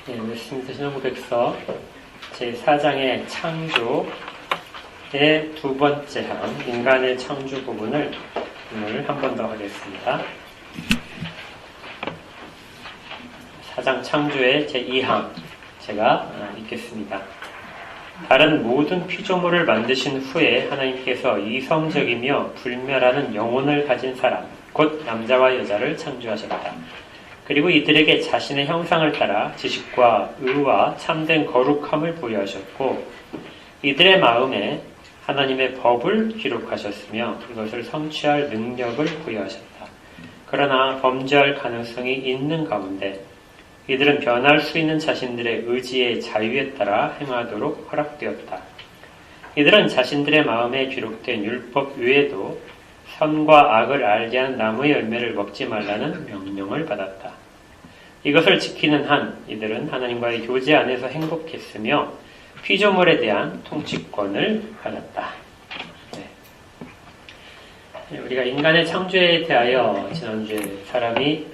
네, 웨스트민스터 신앙고백서 제4장의 창조의 두 번째 항, 인간의 창조 부분을 오늘 한 번 더 하겠습니다. 4장 창조의 제2항 제가 읽겠습니다. 다른 모든 피조물을 만드신 후에 하나님께서 이성적이며 불멸하는 영혼을 가진 사람, 곧 남자와 여자를 창조하셨다. 그리고 이들에게 자신의 형상을 따라 지식과 의와 참된 거룩함을 부여하셨고 이들의 마음에 하나님의 법을 기록하셨으며 이것을 성취할 능력을 부여하셨다. 그러나 범죄할 가능성이 있는 가운데 이들은 변할 수 있는 자신들의 의지의 자유에 따라 행하도록 허락되었다. 이들은 자신들의 마음에 기록된 율법 외에도 선과 악을 알게 한 나무의 열매를 먹지 말라는 명령을 받았다. 이것을 지키는 한 이들은 하나님과의 교제 안에서 행복했으며 피조물에 대한 통치권을 받았다. 네. 우리가 인간의 창조에 대하여 지난주에 사람이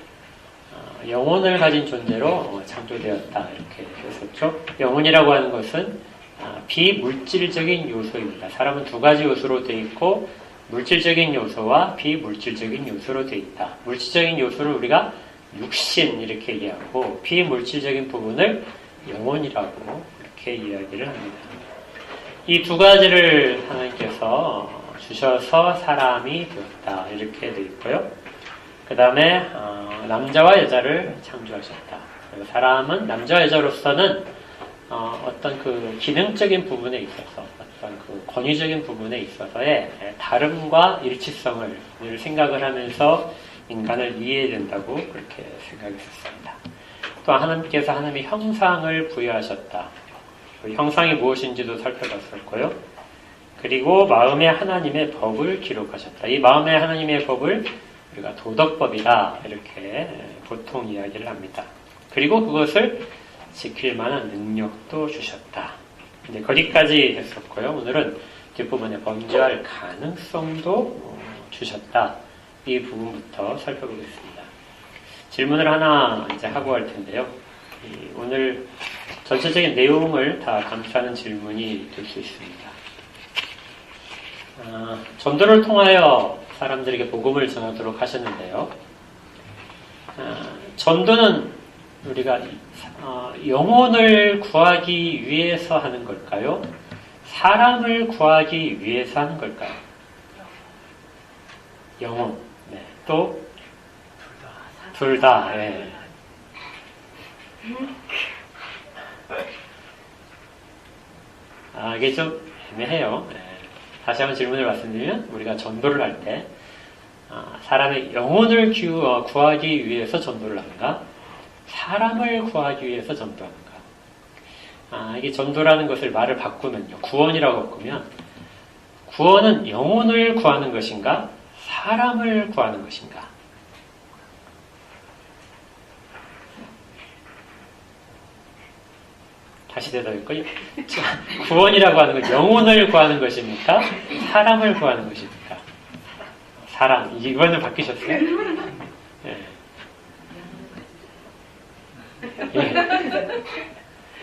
영혼을 가진 존재로 창조되었다 이렇게 했었죠. 영혼이라고 하는 것은 비물질적인 요소입니다. 사람은 두 가지 요소로 되어 있고 물질적인 요소와 비물질적인 요소로 되어 있다. 물질적인 요소를 우리가 육신 이렇게 얘기하고 비물질적인 부분을 영혼이라고 이렇게 이야기를 합니다. 이 두 가지를 하나님께서 주셔서 사람이 되었다 이렇게 되어 있고요. 그 다음에 남자와 여자를 창조하셨다. 사람은 남자와 여자로서는 어떤 그 기능적인 부분에 있어서 어떤 그 권위적인 부분에 있어서의 다름과 일치성을 늘 생각을 하면서 인간을 이해해야 된다고 그렇게 생각했었습니다. 또 하나님께서 하나님의 형상을 부여하셨다. 그 형상이 무엇인지도 살펴봤었고요. 그리고 마음에 하나님의 법을 기록하셨다. 이 마음에 하나님의 법을 우리가 도덕법이다 이렇게 보통 이야기를 합니다. 그리고 그것을 지킬 만한 능력도 주셨다. 이제 거기까지 했었고요. 오늘은 뒷부분에 범죄할 가능성도 주셨다. 이 부분부터 살펴보겠습니다. 질문을 하나 이제 하고 할 텐데요. 오늘 전체적인 내용을 다 감싸는 질문이 될 수 있습니다. 전도를 통하여 사람들에게 복음을 전하도록 하셨는데요. 전도는 우리가 영혼을 구하기 위해서 하는 걸까요? 사람을 구하기 위해서 하는 걸까요? 영혼. 네. 또 둘 다. 네. 이게 좀 애매해요. 네. 다시 한번 질문을 말씀드리면 우리가 전도를 할 때 사람의 영혼을 구하기 위해서 전도를 하는가? 사람을 구하기 위해서 전도하는가? 이게 전도라는 것을 말을 바꾸면요. 구원이라고 바꾸면 구원은 영혼을 구하는 것인가? 사람을 구하는 것인가? 다시 대답할까요? 구원이라고 하는 건 영혼을 구하는 것입니까? 사람을 구하는 것입니까? 사람. 이번에 바뀌셨어요? 네. 예.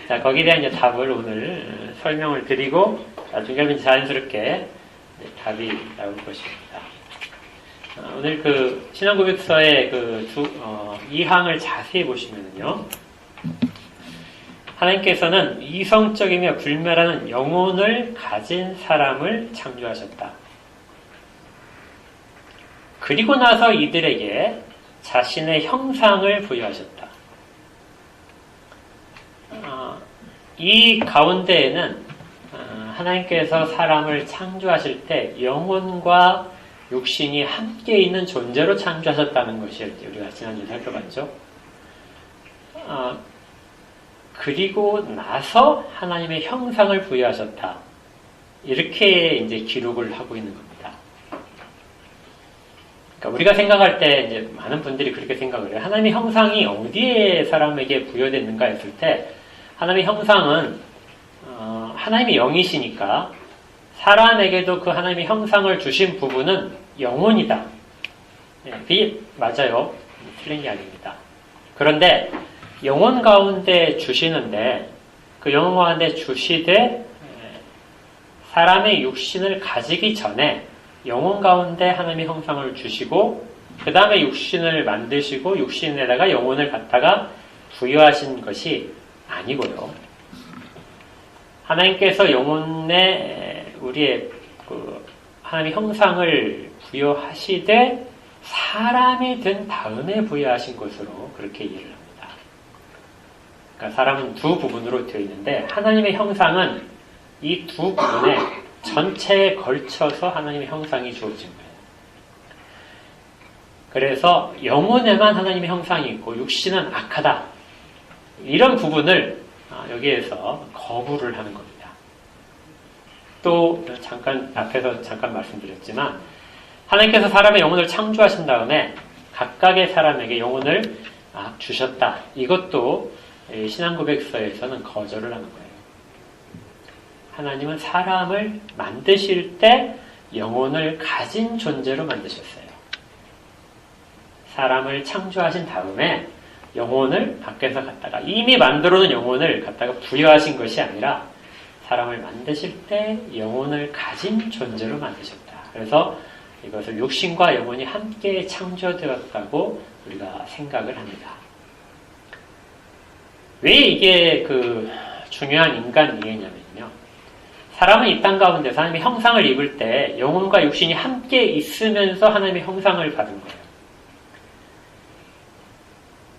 자, 거기에 대한 이제 답을 오늘 설명을 드리고 나중에 자연스럽게 답이 나올 것입니다. 오늘 그 신앙고백서의 이 항을 자세히 보시면요. 하나님께서는 이성적이며 불멸하는 영혼을 가진 사람을 창조하셨다. 그리고 나서 이들에게 자신의 형상을 부여하셨다. 이 가운데에는 하나님께서 사람을 창조하실 때 영혼과 육신이 함께 있는 존재로 창조하셨다는 것이 우리가 지난주에 살펴봤죠. 그리고 나서 하나님의 형상을 부여하셨다. 이렇게 이제 기록을 하고 있는 겁니다. 그러니까 우리가 생각할 때 이제 많은 분들이 그렇게 생각을 해요. 하나님의 형상이 어디에 사람에게 부여됐는가 했을 때 하나님의 형상은 하나님의 영이시니까 사람에게도 그 하나님의 형상을 주신 부분은 영혼이다. 그게 맞아요. 틀린 게 아닙니다. 그런데 영혼 가운데 주시는데 그 영혼 가운데 주시되 사람의 육신을 가지기 전에 영혼 가운데 하나님의 형상을 주시고 그 다음에 육신을 만드시고 육신에다가 영혼을 갖다가 부여하신 것이 아니고요. 하나님께서 영혼에 우리의 하나님의 형상을 부여하시되 사람이 된 다음에 부여하신 것으로 그렇게 이해를 합니다. 그러니까 사람은 두 부분으로 되어 있는데 하나님의 형상은 이 두 부분에 전체에 걸쳐서 하나님의 형상이 주어진 거예요. 그래서 영혼에만 하나님의 형상이 있고 육신은 악하다. 이런 부분을 여기에서 거부를 하는 겁니다. 또 앞에서 잠깐 말씀드렸지만 하나님께서 사람의 영혼을 창조하신 다음에 각각의 사람에게 영혼을 주셨다. 이것도 신앙고백서에서는 거절을 하는 거예요. 하나님은 사람을 만드실 때 영혼을 가진 존재로 만드셨어요. 사람을 창조하신 다음에 영혼을 밖에서 갖다가 이미 만들어 놓은 영혼을 갖다가 부여하신 것이 아니라 사람을 만드실 때 영혼을 가진 존재로 만드셨다. 그래서 이것을 육신과 영혼이 함께 창조되었다고 우리가 생각을 합니다. 왜 이게 중요한 인간 이해냐면요. 사람은 이 땅 가운데서 하나님의 형상을 입을 때 영혼과 육신이 함께 있으면서 하나님의 형상을 받은 거예요.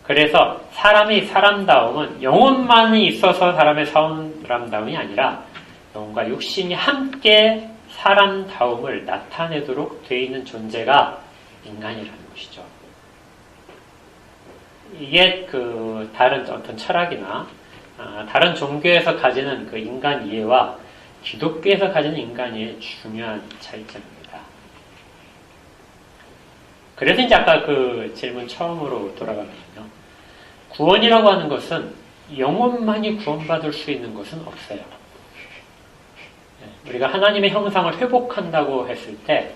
그래서 사람의 사람다움은 영혼만이 있어서 사람의 사람다움이 아니라 영혼과 육신이 함께 사람다움을 나타내도록 되어 있는 존재가 인간이라는 것이죠. 이게 다른 어떤 철학이나 다른 종교에서 가지는 그 인간 이해와 기독교에서 가지는 인간 이해의 중요한 차이점입니다. 그래서 이제 아까 그 질문 처음으로 돌아가면요. 구원이라고 하는 것은 영혼만이 구원받을 수 있는 것은 없어요. 우리가 하나님의 형상을 회복한다고 했을 때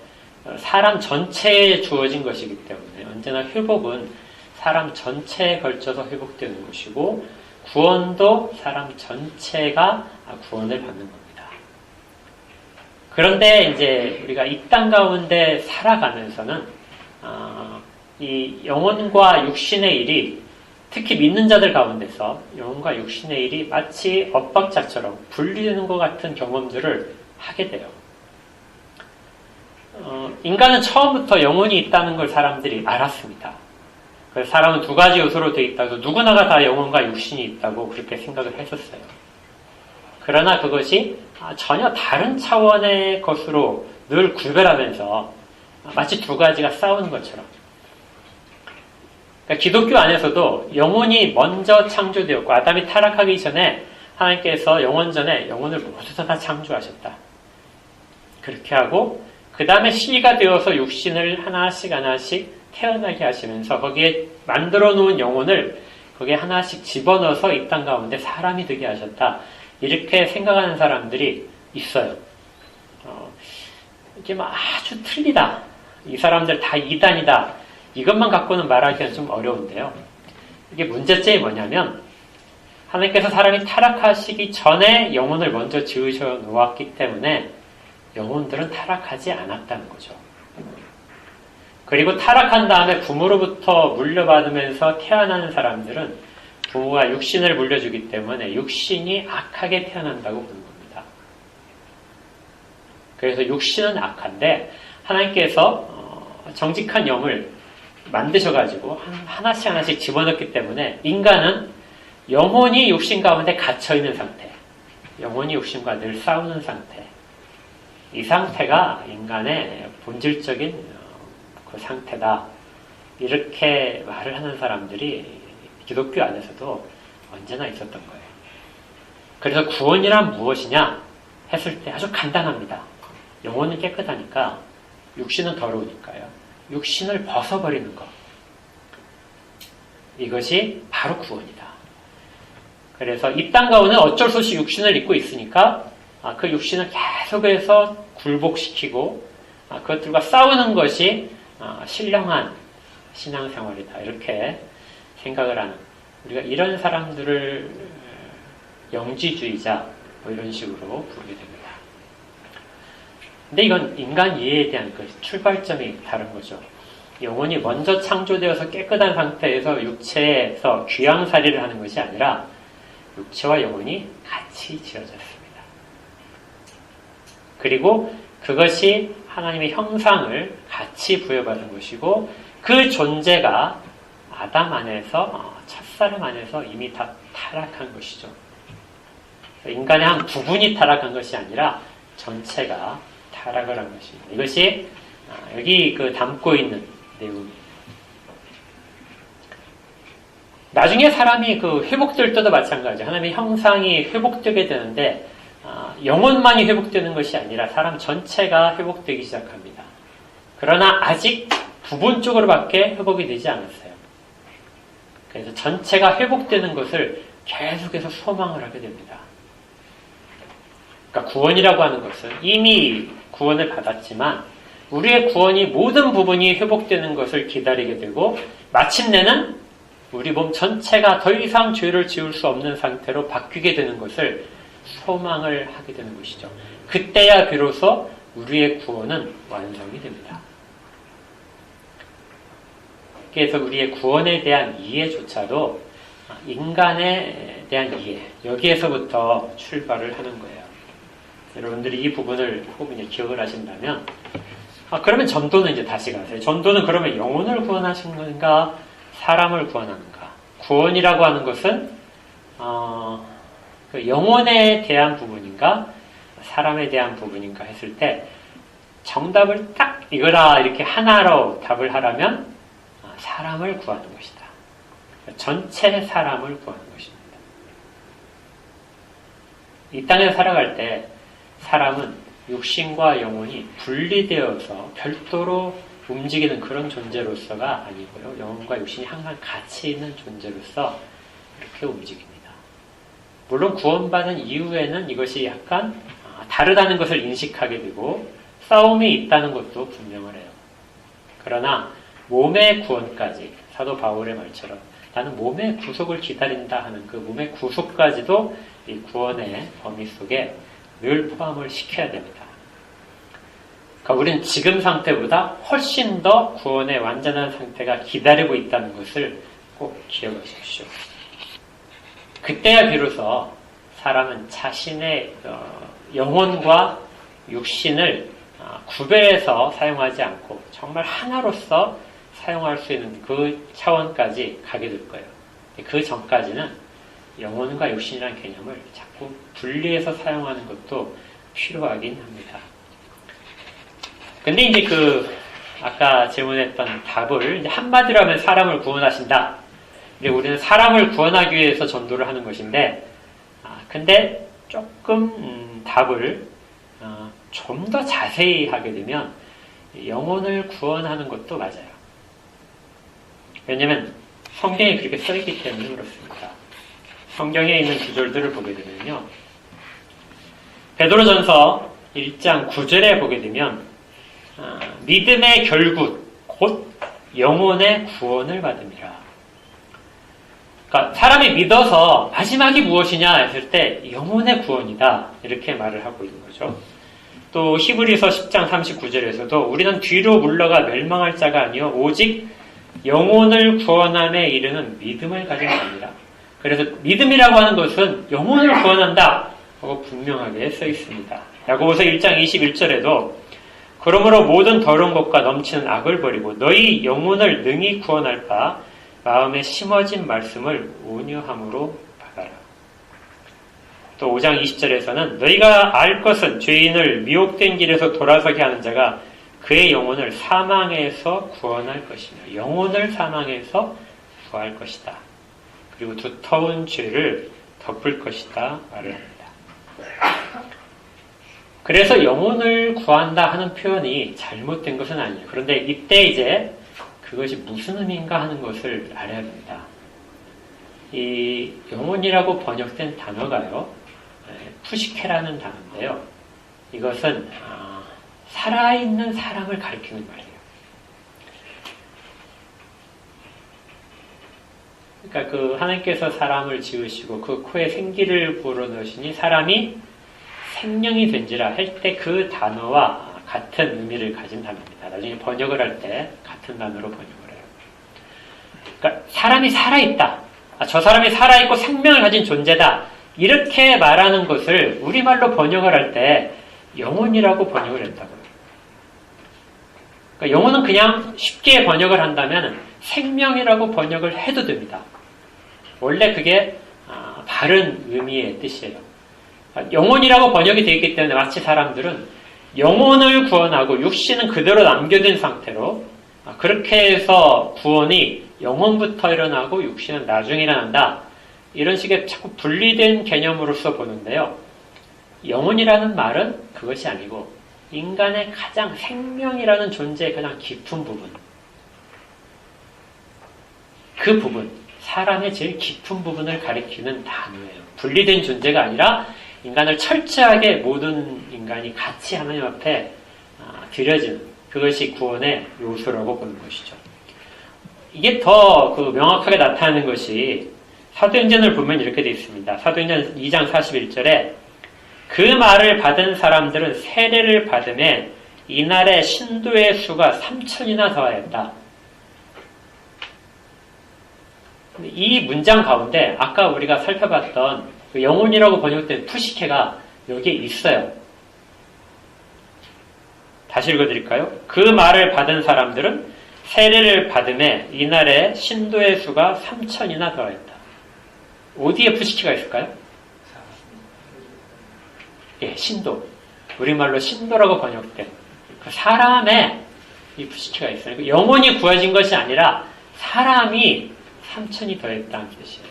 사람 전체에 주어진 것이기 때문에 언제나 회복은 사람 전체에 걸쳐서 회복되는 것이고 구원도 사람 전체가 구원을 받는 겁니다. 그런데 이제 우리가 이 땅 가운데 살아가면서는 이 영혼과 육신의 일이 특히 믿는 자들 가운데서 영혼과 육신의 일이 마치 엇박자처럼 분리되는 것 같은 경험들을 하게 돼요. 인간은 처음부터 영혼이 있다는 걸 사람들이 알았습니다. 그래서 사람은 두 가지 요소로 되어 있다고 누구나가 다 영혼과 육신이 있다고 그렇게 생각을 했었어요. 그러나 그것이 전혀 다른 차원의 것으로 늘 구별하면서 마치 두 가지가 싸우는 것처럼 그러니까 기독교 안에서도 영혼이 먼저 창조되었고 아담이 타락하기 전에 하나님께서 영원 전에 영혼을 모두 다 창조하셨다. 그렇게 하고 그 다음에 시가 되어서 육신을 하나씩 태어나게 하시면서 거기에 만들어 놓은 영혼을 거기에 하나씩 집어넣어서 이 땅 가운데 사람이 되게 하셨다. 이렇게 생각하는 사람들이 있어요. 이게 아주 틀리다. 이 사람들 다 이단이다. 이것만 갖고는 말하기는 좀 어려운데요. 이게 문제점이 뭐냐면 하나님께서 사람이 타락하시기 전에 영혼을 먼저 지으셔 놓았기 때문에 영혼들은 타락하지 않았다는 거죠. 그리고 타락한 다음에 부모로부터 물려받으면서 태어나는 사람들은 부모가 육신을 물려주기 때문에 육신이 악하게 태어난다고 보는 겁니다. 그래서 육신은 악한데 하나님께서 정직한 영을 만드셔가지고 하나씩 집어넣기 때문에 인간은 영혼이 육신 가운데 갇혀있는 상태, 영혼이 육신과 늘 싸우는 상태, 이 상태가 인간의 본질적인 그 상태다. 이렇게 말을 하는 사람들이 기독교 안에서도 언제나 있었던 거예요. 그래서 구원이란 무엇이냐 했을 때 아주 간단합니다. 영혼은 깨끗하니까 육신은 더러우니까요. 육신을 벗어버리는 것. 이것이 바로 구원이다. 그래서 이 땅 가운데 어쩔 수 없이 육신을 입고 있으니까 그 육신을 계속해서 굴복시키고 그것들과 싸우는 것이 신령한 신앙생활이다. 이렇게 생각을 하는 우리가 이런 사람들을 영지주의자 뭐 이런 식으로 부르게 됩니다. 근데 이건 인간 이해에 대한 그 출발점이 다른 거죠. 영혼이 먼저 창조되어서 깨끗한 상태에서 육체에서 귀양살이를 하는 것이 아니라 육체와 영혼이 같이 지어졌습니다. 그리고 그것이 하나님의 형상을 같이 부여받은 것이고 그 존재가 아담 안에서 첫사람 안에서 이미 다 타락한 것이죠. 인간의 한 부분이 타락한 것이 아니라 전체가 타락을 한 것입니다. 이것이 여기 그 담고 있는 내용입니다. 나중에 사람이 그 회복될 때도 마찬가지죠. 하나님의 형상이 회복되게 되는데 영혼만이 회복되는 것이 아니라 사람 전체가 회복되기 시작합니다. 그러나 아직 부분적으로밖에 회복이 되지 않았어요. 그래서 전체가 회복되는 것을 계속해서 소망을 하게 됩니다. 그러니까 구원이라고 하는 것은 이미 구원을 받았지만 우리의 구원이 모든 부분이 회복되는 것을 기다리게 되고 마침내는 우리 몸 전체가 더 이상 죄를 지을 수 없는 상태로 바뀌게 되는 것을 소망을 하게 되는 것이죠. 그때야 비로소 우리의 구원은 완성이 됩니다. 그래서 우리의 구원에 대한 이해조차도 인간에 대한 이해, 여기에서부터 출발을 하는 거예요. 여러분들이 이 부분을 꼭 이제 기억을 하신다면, 그러면 전도는 이제 다시 가세요. 전도는 그러면 영혼을 구원하신 건가, 사람을 구원하는가? 구원이라고 하는 것은 그 영혼에 대한 부분인가, 사람에 대한 부분인가 했을 때 정답을 딱 이거라 이렇게 하나로 답을 하라면 사람을 구하는 것이다. 전체 사람을 구하는 것입니다. 이 땅에 살아갈 때 사람은 육신과 영혼이 분리되어서 별도로 움직이는 그런 존재로서가 아니고요. 영혼과 육신이 항상 같이 있는 존재로서 이렇게 움직입니다. 물론 구원받은 이후에는 이것이 약간 다르다는 것을 인식하게 되고 싸움이 있다는 것도 분명을 해요. 그러나 몸의 구원까지 사도 바울의 말처럼 나는 몸의 구속을 기다린다 하는 그 몸의 구속까지도 이 구원의 범위 속에 늘 포함을 시켜야 됩니다. 그러니까 우리는 지금 상태보다 훨씬 더 구원의 완전한 상태가 기다리고 있다는 것을 꼭 기억하십시오. 그때야 비로소 사람은 자신의 영혼과 육신을 구별해서 사용하지 않고 정말 하나로서 사용할 수 있는 그 차원까지 가게 될 거예요. 그 전까지는 영혼과 육신이라는 개념을 자꾸 분리해서 사용하는 것도 필요하긴 합니다. 근데 이제 아까 질문했던 답을 이제 한마디로 하면 사람을 구원하신다. 근데 우리는 사람을 구원하기 위해서 전도를 하는 것인데, 근데 조금 답을 좀 더 자세히 하게 되면 영혼을 구원하는 것도 맞아요. 왜냐면 성경에 그렇게 써있기 때문에 그렇습니다. 성경에 있는 구절들을 보게 되면요. 베드로전서 1장 9절에 보게 되면 믿음의 결국 곧 영혼의 구원을 받음이라. 그러니까 사람이 믿어서 마지막이 무엇이냐 했을 때 영혼의 구원이다 이렇게 말을 하고 있는 거죠. 또 히브리서 10장 39절에서도 우리는 뒤로 물러가 멸망할 자가 아니요 오직 영혼을 구원함에 이르는 믿음을 가진 자입니다. 그래서 믿음이라고 하는 것은 영혼을 구원한다 하고 분명하게 써 있습니다. 야고보서 1장 21절에도 그러므로 모든 더러운 것과 넘치는 악을 버리고 너희 영혼을 능히 구원할 바 마음에 심어진 말씀을 온유함으로 받아라. 또 5장 20절에서는 너희가 알 것은 죄인을 미혹된 길에서 돌아서게 하는 자가 그의 영혼을 사망에서 구원할 것이며 영혼을 사망에서 구할 것이다. 그리고 두터운 죄를 덮을 것이다 말을 합니다. 그래서 영혼을 구한다 하는 표현이 잘못된 것은 아니에요. 그런데 이때 이제 그것이 무슨 의미인가 하는 것을 알아야 됩니다. 이 영혼이라고 번역된 단어가요. 푸시케라는 단어인데요. 이것은 살아있는 사람을 가리키는 말이에요. 그러니까 그 하나님께서 사람을 지으시고 그 코에 생기를 불어넣으시니 사람이 생명이 된지라 할 때 그 단어와 같은 의미를 가진 단어입니다. 나중에 번역을 할 때 같은 단어로 번역을 해요. 그러니까 사람이 살아있다. 저 사람이 살아있고 생명을 가진 존재다. 이렇게 말하는 것을 우리말로 번역을 할 때 영혼이라고 번역을 했다고요. 그러니까 영혼은 그냥 쉽게 번역을 한다면 생명이라고 번역을 해도 됩니다. 원래 그게 바른 의미의 뜻이에요. 영혼이라고 번역이 되어 있기 때문에 마치 사람들은 영혼을 구원하고 육신은 그대로 남겨둔 상태로 그렇게 해서 구원이 영혼부터 일어나고 육신은 나중에 일어난다. 이런 식의 자꾸 분리된 개념으로서 보는데요. 영혼이라는 말은 그것이 아니고 인간의 가장 생명이라는 존재의 가장 깊은 부분. 그 부분, 사람의 제일 깊은 부분을 가리키는 단어예요. 분리된 존재가 아니라 인간을 철저하게 모든 인간이 같이 하나님 앞에 드려지는 그것이 구원의 요소라고 보는 것이죠. 이게 더 명확하게 나타나는 것이 사도행전을 보면 이렇게 되어 있습니다. 사도행전 2장 41절에 그 말을 받은 사람들은 세례를 받음에 이날의 신도의 수가 3,000이나 더하였다. 이 문장 가운데 아까 우리가 살펴봤던 그 영혼이라고 번역된 푸시케가 여기에 있어요. 다시 읽어드릴까요? 그 말을 받은 사람들은 세례를 받음에 이날의 신도의 수가 3,000이나 더하였다. 어디에 푸시케가 있을까요? 예, 신도. 우리말로 신도라고 번역된 그 사람의 이 푸시케가 있어요. 영혼이 구해진 것이 아니라 사람이 3,000이 더했다는 뜻이에요.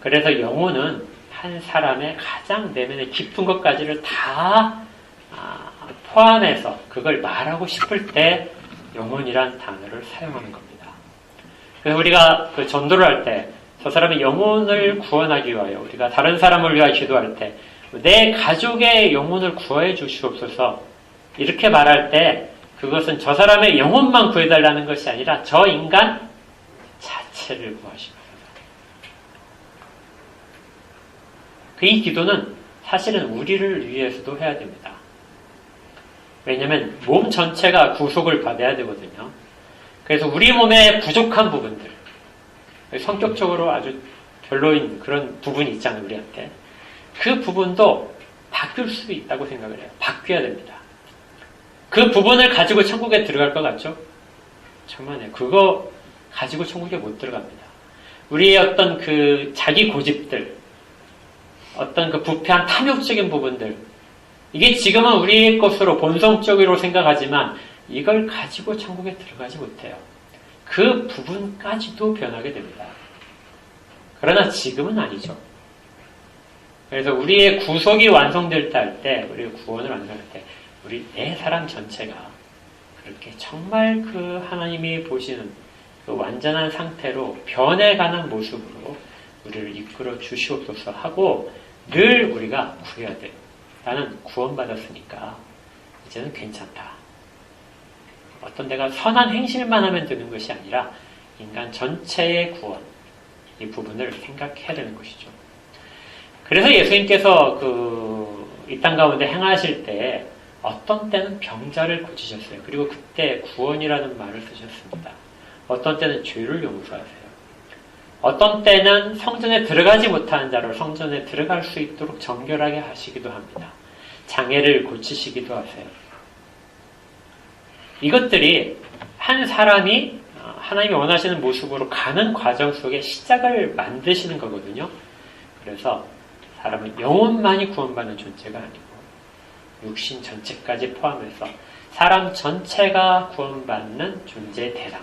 그래서 영혼은 한 사람의 가장 내면의 깊은 것까지를 다 포함해서 그걸 말하고 싶을 때 영혼이란 단어를 사용하는 겁니다. 그래서 우리가 그 전도를 할 때 저 사람의 영혼을 구원하기 위하여 우리가 다른 사람을 위하여 기도할 때 내 가족의 영혼을 구해 주시옵소서 이렇게 말할 때 그것은 저 사람의 영혼만 구해달라는 것이 아니라 저 인간 자체를 구하십니다. 이 기도는 사실은 우리를 위해서도 해야 됩니다. 왜냐하면 몸 전체가 구속을 받아야 되거든요. 그래서 우리 몸의 부족한 부분들, 성격적으로 아주 별로인 그런 부분이 있잖아요, 우리한테. 그 부분도 바뀔 수 있다고 생각을 해요. 바뀌어야 됩니다. 그 부분을 가지고 천국에 들어갈 것 같죠? 정말요. 그거 가지고 천국에 못 들어갑니다. 우리의 어떤 그 자기 고집들, 어떤 그 부패한 탐욕적인 부분들, 이게 지금은 우리의 것으로 본성적으로 생각하지만 이걸 가지고 천국에 들어가지 못해요. 그 부분까지도 변하게 됩니다. 그러나 지금은 아니죠. 그래서 우리의 구속이 완성될 때 할 때, 우리의 구원을 완성할 때, 우리 내 사람 전체가 그렇게 정말 그 하나님이 보시는 그 완전한 상태로 변해가는 모습으로 우리를 이끌어 주시옵소서 하고 늘 우리가 구해야 돼. 나는 구원받았으니까 이제는 괜찮다. 어떤 데가 선한 행실만 하면 되는 것이 아니라 인간 전체의 구원, 이 부분을 생각해야 되는 것이죠. 그래서 예수님께서 이 땅 가운데 행하실 때 어떤 때는 병자를 고치셨어요. 그리고 그때 구원이라는 말을 쓰셨습니다. 어떤 때는 죄를 용서하세요. 어떤 때는 성전에 들어가지 못하는 자를 성전에 들어갈 수 있도록 정결하게 하시기도 합니다. 장애를 고치시기도 하세요. 이것들이 한 사람이 하나님이 원하시는 모습으로 가는 과정 속에 시작을 만드시는 거거든요. 그래서 사람은 영혼만이 구원받는 존재가 아니고 육신 전체까지 포함해서 사람 전체가 구원받는 존재의 대상,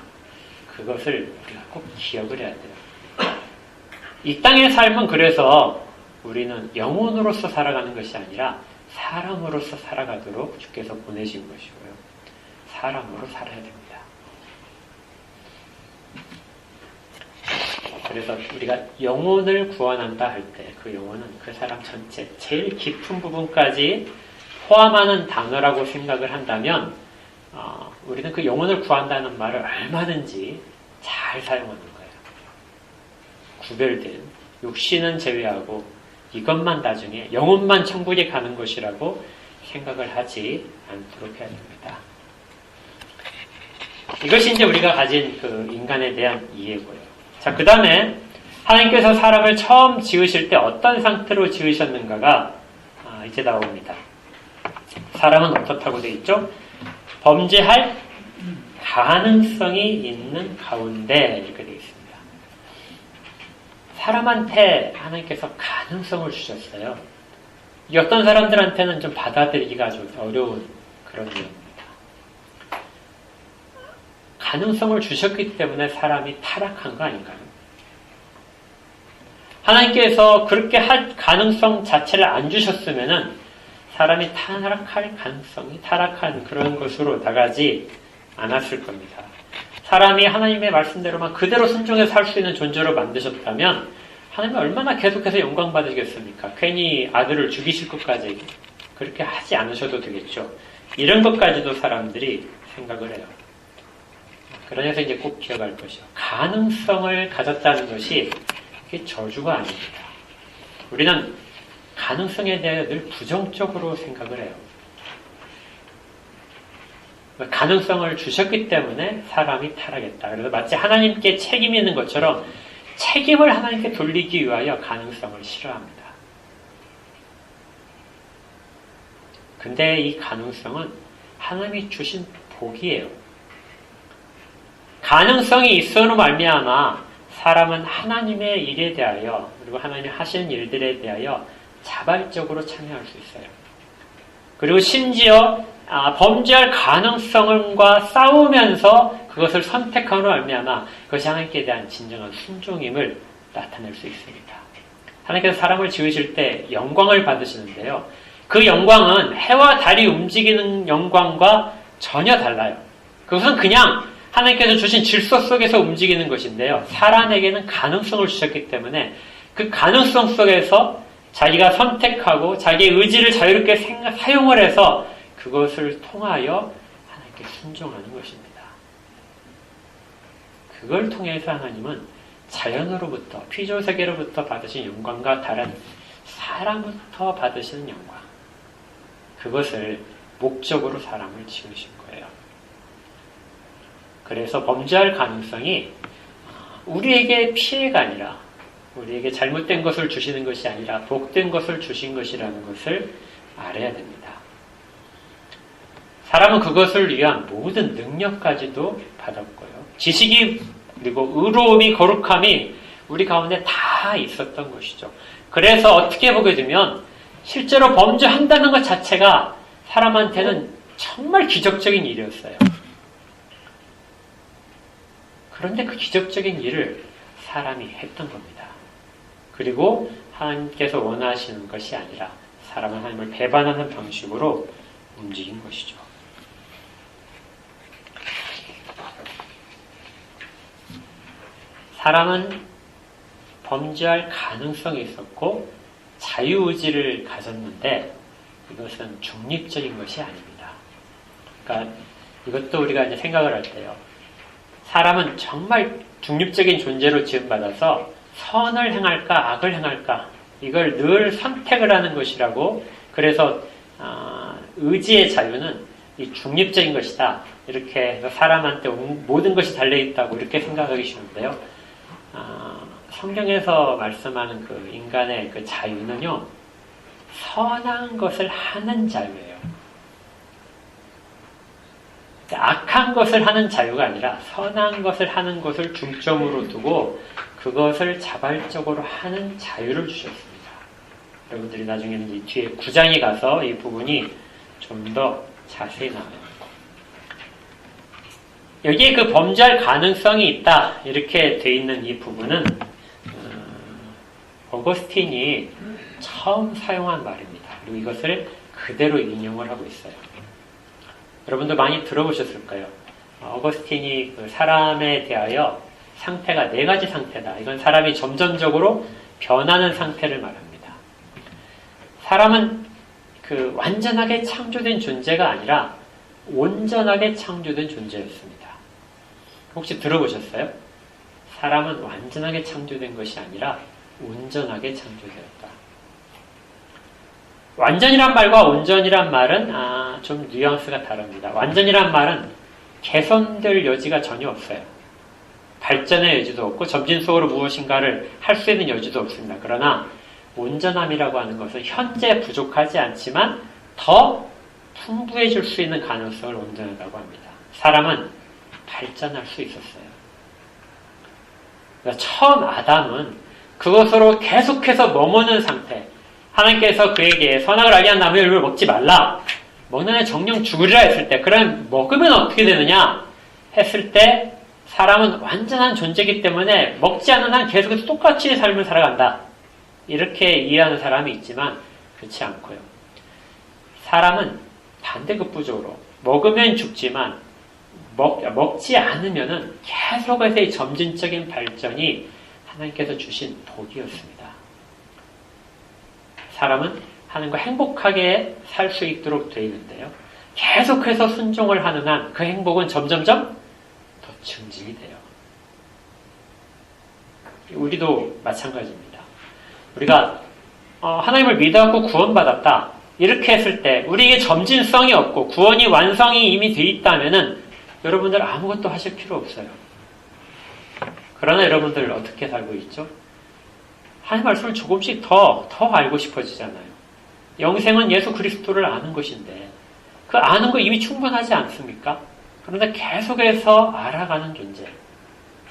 그것을 우리가 꼭 기억을 해야 돼요. 이 땅의 삶은 그래서 우리는 영혼으로서 살아가는 것이 아니라 사람으로서 살아가도록 주께서 보내신 것이고요. 사람으로 살아야 됩니다. 그래서 우리가 영혼을 구원한다 할 때 그 영혼은 그 사람 전체 제일 깊은 부분까지 포함하는 단어라고 생각을 한다면 우리는 그 영혼을 구한다는 말을 얼마든지 잘 사용하는 거예요. 구별된 육신은 제외하고 이것만 나중에 영혼만 천국에 가는 것이라고 생각을 하지 않도록 해야 됩니다. 이것이 이제 우리가 가진 그 인간에 대한 이해고요. 자, 그 다음에 하나님께서 사람을 처음 지으실 때 어떤 상태로 지으셨는가가 이제 나옵니다. 사람은 어떻다고 되어 있죠? 범죄할 가능성이 있는 가운데 이렇게 되어 있습니다. 사람한테 하나님께서 가능성을 주셨어요. 이 어떤 사람들한테는 좀 받아들이기가 아주 어려운 그런 내용입니다. 가능성을 주셨기 때문에 사람이 타락한 거 아닌가요? 하나님께서 그렇게 할 가능성 자체를 안 주셨으면은 사람이 타락할 가능성이 타락한 그런 것으로 나가지 않았을 겁니다. 사람이 하나님의 말씀대로만 그대로 순종해서 살 수 있는 존재로 만드셨다면 하나님이 얼마나 계속해서 영광 받으시겠습니까? 괜히 아들을 죽이실 것까지 그렇게 하지 않으셔도 되겠죠. 이런 것까지도 사람들이 생각을 해요. 그래서 이제 꼭 기억할 것이요. 가능성을 가졌다는 것이 그게 저주가 아닙니다. 우리는 가능성에 대해 늘 부정적으로 생각을 해요. 가능성을 주셨기 때문에 사람이 타락했다. 그래서 마치 하나님께 책임이 있는 것처럼 책임을 하나님께 돌리기 위하여 가능성을 싫어합니다. 근데 이 가능성은 하나님이 주신 복이에요. 가능성이 있어로 말미암아 사람은 하나님의 일에 대하여 그리고 하나님이 하시는 일들에 대하여 자발적으로 참여할 수 있어요. 그리고 심지어 범죄할 가능성과 싸우면서 그것을 선택함으로 말미암아 그것이 하나님께 대한 진정한 순종임을 나타낼 수 있습니다. 하나님께서 사람을 지으실 때 영광을 받으시는데요. 그 영광은 해와 달이 움직이는 영광과 전혀 달라요. 그것은 그냥 하나님께서 주신 질서 속에서 움직이는 것인데요. 사람에게는 가능성을 주셨기 때문에 그 가능성 속에서 자기가 선택하고 자기의 의지를 자유롭게 사용을 해서 그것을 통하여 하나님께 순종하는 것입니다. 그걸 통해서 하나님은 자연으로부터, 피조세계로부터 받으신 영광과 다른 사람부터 받으시는 영광, 그것을 목적으로 사람을 지으신 거예요. 그래서 범죄할 가능성이 우리에게 피해가 아니라 우리에게 잘못된 것을 주시는 것이 아니라 복된 것을 주신 것이라는 것을 알아야 됩니다. 사람은 그것을 위한 모든 능력까지도 받았고요. 지식이 그리고 의로움이 거룩함이 우리 가운데 다 있었던 것이죠. 그래서 어떻게 보게 되면 실제로 범죄한다는 것 자체가 사람한테는 정말 기적적인 일이었어요. 그런데 그 기적적인 일을 사람이 했던 겁니다. 그리고 하나님께서 원하시는 것이 아니라 사람은 하나님을 배반하는 방식으로 움직인 것이죠. 사람은 범죄할 가능성이 있었고 자유의지를 가졌는데 이것은 중립적인 것이 아닙니다. 그러니까 이것도 우리가 이제 생각을 할 때요. 사람은 정말 중립적인 존재로 지음받아서 선을 행할까 악을 행할까 이걸 늘 선택을 하는 것이라고 그래서 의지의 자유는 이 중립적인 것이다. 이렇게 사람한테 모든 것이 달려있다고 이렇게 생각하기 쉬운데요. 성경에서 말씀하는 그 인간의 그 자유는요. 선한 것을 하는 자유예요. 악한 것을 하는 자유가 아니라 선한 것을 하는 것을 중점으로 두고 그것을 자발적으로 하는 자유를 주셨습니다. 여러분들이 나중에는 이 뒤에 9장에 가서 이 부분이 좀 더 자세히 나와요. 여기에 그 범죄할 가능성이 있다 이렇게 돼 있는 이 부분은 어거스틴이 처음 사용한 말입니다. 그리고 이것을 그대로 인용을 하고 있어요. 여러분도 많이 들어보셨을 거예요. 어거스틴이 그 사람에 대하여 상태가 4가지 상태다. 이건 사람이 점점적으로 변하는 상태를 말합니다. 사람은 그 완전하게 창조된 존재가 아니라 온전하게 창조된 존재였습니다. 혹시 들어보셨어요? 사람은 완전하게 창조된 것이 아니라 온전하게 창조되었다. 완전이란 말과 온전이란 말은 좀 뉘앙스가 다릅니다. 완전이란 말은 개선될 여지가 전혀 없어요. 발전의 여지도 없고 점진적으로 무엇인가를 할 수 있는 여지도 없습니다. 그러나 온전함이라고 하는 것은 현재 부족하지 않지만 더 풍부해질 수 있는 가능성을 온전하다고 합니다. 사람은 발전할 수 있었어요. 그러니까 처음 아담은 그것으로 계속해서 머무는 상태, 하나님께서 그에게 선악을 알게 한 나무의 열매를 먹지 말라, 먹는 애 정령 죽으리라 했을 때, 그럼 먹으면 어떻게 되느냐 했을 때 사람은 완전한 존재이기 때문에 먹지 않는 한 계속해서 똑같이 삶을 살아간다, 이렇게 이해하는 사람이 있지만 그렇지 않고요. 사람은 반대급부적으로 먹으면 죽지만 먹지 않으면은 계속해서 이 점진적인 발전이 하나님께서 주신 복이었습니다. 사람은 하나님과 행복하게 살 수 있도록 되어 있는데요. 계속해서 순종을 하는 한 그 행복은 점점점 더 증진이 돼요. 우리도 마찬가지입니다. 우리가 하나님을 믿어갖고 구원받았다, 이렇게 했을 때 우리에게 점진성이 없고 구원이 완성이 이미 되어 있다면은 여러분들 아무것도 하실 필요 없어요. 그러나 여러분들 어떻게 살고 있죠? 하나님 말씀을 조금씩 더 알고 싶어지잖아요. 영생은 예수 그리스도를 아는 것인데 그 아는 거 이미 충분하지 않습니까? 그런데 계속해서 알아가는 존재.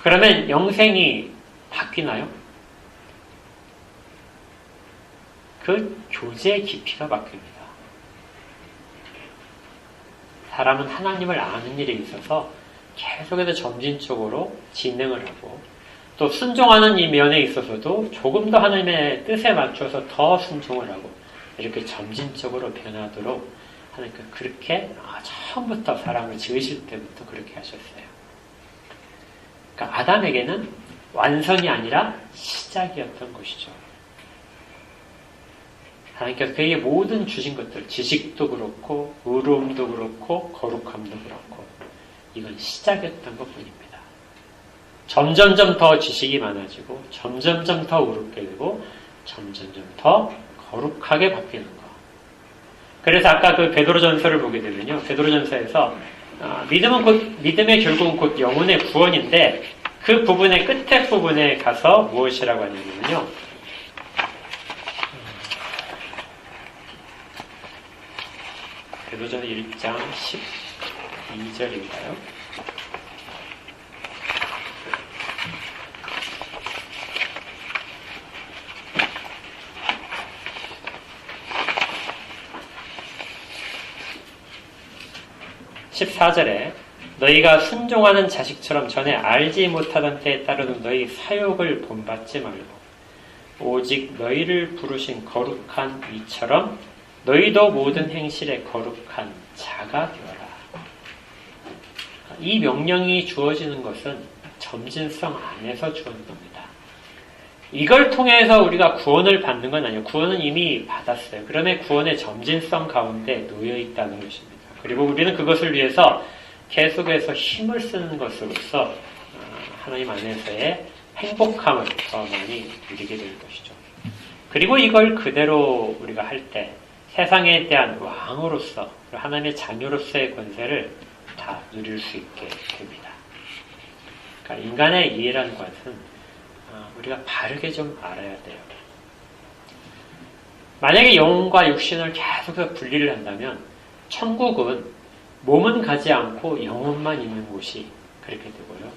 그러면 영생이 바뀌나요? 그 교제의 깊이가 바뀝니다. 사람은 하나님을 아는 일에 있어서 계속해서 점진적으로 진행을 하고 또 순종하는 이 면에 있어서도 조금 더 하나님의 뜻에 맞춰서 더 순종을 하고 이렇게 점진적으로 변하도록 하나님께서 그렇게 처음부터 사람을 지으실 때부터 그렇게 하셨어요. 그러니까 아담에게는 완성이 아니라 시작이었던 것이죠. 하나님께서 그에게 모든 주신 것들, 지식도 그렇고 의로움도 그렇고 거룩함도 그렇고 이건 시작이었던 것뿐입니다. 점점점 더 지식이 많아지고 점점점 더 의롭게 되고 점점점 더 거룩하게 바뀌는 것. 그래서 아까 그 베드로전서를 보게 되면요, 베드로전서에서 믿음의 결국은 곧 영혼의 구원인데 그 부분의 끝에 부분에 가서 무엇이라고 하냐면요, 베드로전서 1장 12절인가요? (14절에) 너희가 순종하는 자식처럼 전에 알지 못하던 때에 따르는 너희 사욕을 본받지 말고 오직 너희를 부르신 거룩한 이처럼 너희도 모든 행실에 거룩한 자가 되어라. 이 명령이 주어지는 것은 점진성 안에서 주어진 겁니다. 이걸 통해서 우리가 구원을 받는 건 아니에요. 구원은 이미 받았어요. 그러나 구원의 점진성 가운데 놓여 있다는 것입니다. 그리고 우리는 그것을 위해서 계속해서 힘을 쓰는 것으로서 하나님 안에서의 행복함을 더 많이 누리게 되는 것이죠. 그리고 이걸 그대로 우리가 할 때 세상에 대한 왕으로서 하나님의 자녀로서의 권세를 다 누릴 수 있게 됩니다. 그러니까 인간의 이해라는 것은 우리가 바르게 좀 알아야 돼요. 만약에 영혼과 육신을 계속해서 분리를 한다면 천국은 몸은 가지 않고 영혼만 있는 곳이 그렇게 되고요.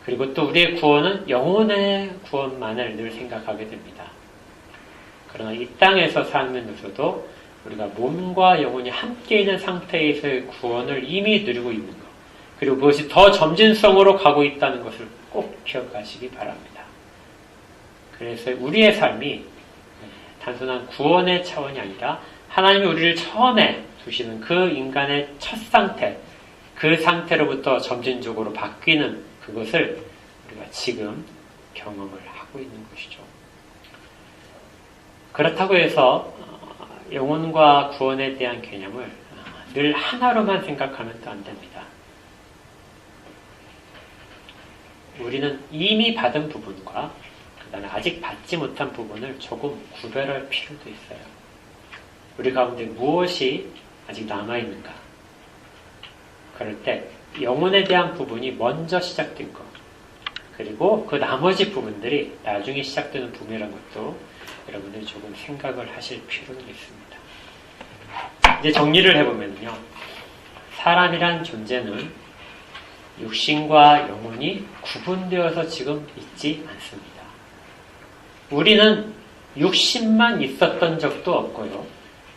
그리고 또 우리의 구원은 영혼의 구원만을 늘 생각하게 됩니다. 그러나 이 땅에서 살면서도 우리가 몸과 영혼이 함께 있는 상태에서의 구원을 이미 누리고 있는 것, 그리고 그것이 더 점진성으로 가고 있다는 것을 꼭 기억하시기 바랍니다. 그래서 우리의 삶이 단순한 구원의 차원이 아니라 하나님이 우리를 처음에 두시는 그 인간의 첫 상태, 그 상태로부터 점진적으로 바뀌는 그것을 우리가 지금 경험을 하고 있는 것이죠. 그렇다고 해서 영혼과 구원에 대한 개념을 늘 하나로만 생각하면 또 안 됩니다. 우리는 이미 받은 부분과 그다음에 아직 받지 못한 부분을 조금 구별할 필요도 있어요. 우리 가운데 무엇이 아직 남아있는가? 그럴 때 영혼에 대한 부분이 먼저 시작된 것, 그리고 그 나머지 부분들이 나중에 시작되는 부분이라는 것도 여러분들이 조금 생각을 하실 필요는 있습니다. 이제 정리를 해보면요. 사람이란 존재는 육신과 영혼이 구분되어서 지금 있지 않습니다. 우리는 육신만 있었던 적도 없고요.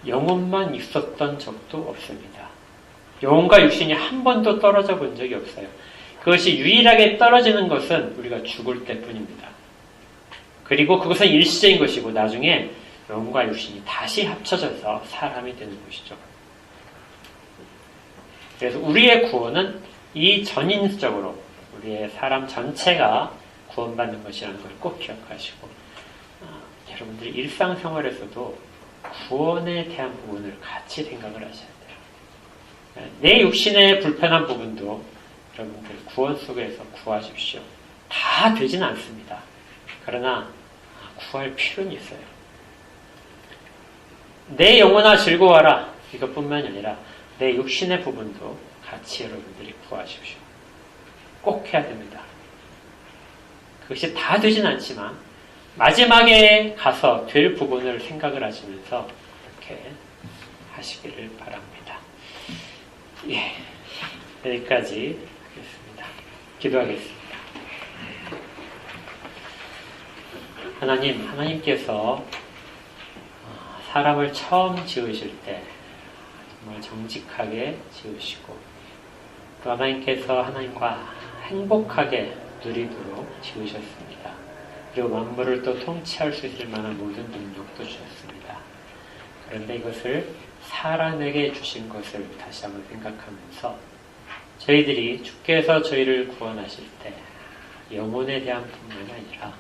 영혼만 있었던 적도 없습니다. 영혼과 육신이 한 번도 떨어져 본 적이 없어요. 그것이 유일하게 떨어지는 것은 우리가 죽을 때뿐입니다. 그리고 그것은 일시적인 것이고 나중에 영혼과 육신이 다시 합쳐져서 사람이 되는 것이죠. 그래서 우리의 구원은 이 전인적으로 우리의 사람 전체가 구원받는 것이라는 걸 꼭 기억하시고 여러분들이 일상생활에서도 구원에 대한 부분을 같이 생각을 하셔야 돼요. 내 육신의 불편한 부분도 여러분들 구원 속에서 구하십시오. 다 되진 않습니다. 그러나 구할 필요는 있어요. 내 영혼아 즐거워라. 이것뿐만이 아니라 내 육신의 부분도 같이 여러분들이 구하십시오. 꼭 해야 됩니다. 그것이 다 되진 않지만 마지막에 가서 될 부분을 생각을 하시면서 이렇게 하시기를 바랍니다. 예, 여기까지 하겠습니다. 기도하겠습니다. 하나님께서 사람을 처음 지으실 때 정말 정직하게 지으시고 또 하나님께서 하나님과 행복하게 누리도록 지으셨습니다. 그리고 만물을 또 통치할 수 있을 만한 모든 능력도 주셨습니다. 그런데 이것을 사람에게 주신 것을 다시 한번 생각하면서 저희들이 주께서 저희를 구원하실 때 영혼에 대한 뿐만 아니라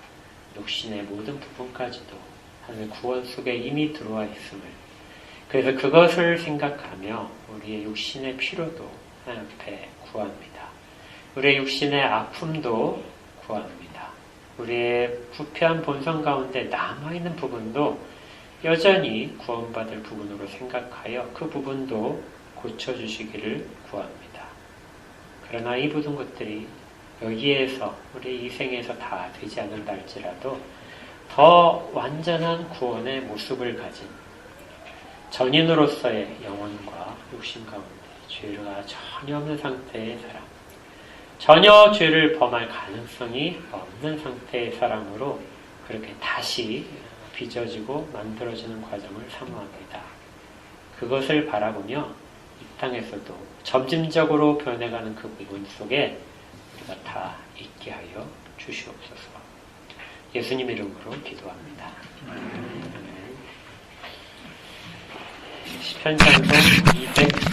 육신의 모든 부분까지도 하나님의 구원 속에 이미 들어와 있음을, 그래서 그것을 생각하며 우리의 육신의 필요도 하나님 앞에 구합니다. 우리의 육신의 아픔도 구합니다. 우리의 부패한 본성 가운데 남아있는 부분도 여전히 구원받을 부분으로 생각하여 그 부분도 고쳐주시기를 구합니다. 그러나 이 모든 것들이 여기에서 우리 이 생에서 다 되지 않는다 할지라도 더 완전한 구원의 모습을 가진 전인으로서의 영혼과 육신 가운데 죄가 전혀 없는 상태의 사람, 전혀 죄를 범할 가능성이 없는 상태의 사람으로 그렇게 다시 빚어지고 만들어지는 과정을 사모합니다. 그것을 바라보며 이 땅에서도 점진적으로 변해가는 그 부분 속에 우리가 다 있게 하여 주시옵소서. 예수님 이름으로 기도합니다. 시편 찬송 200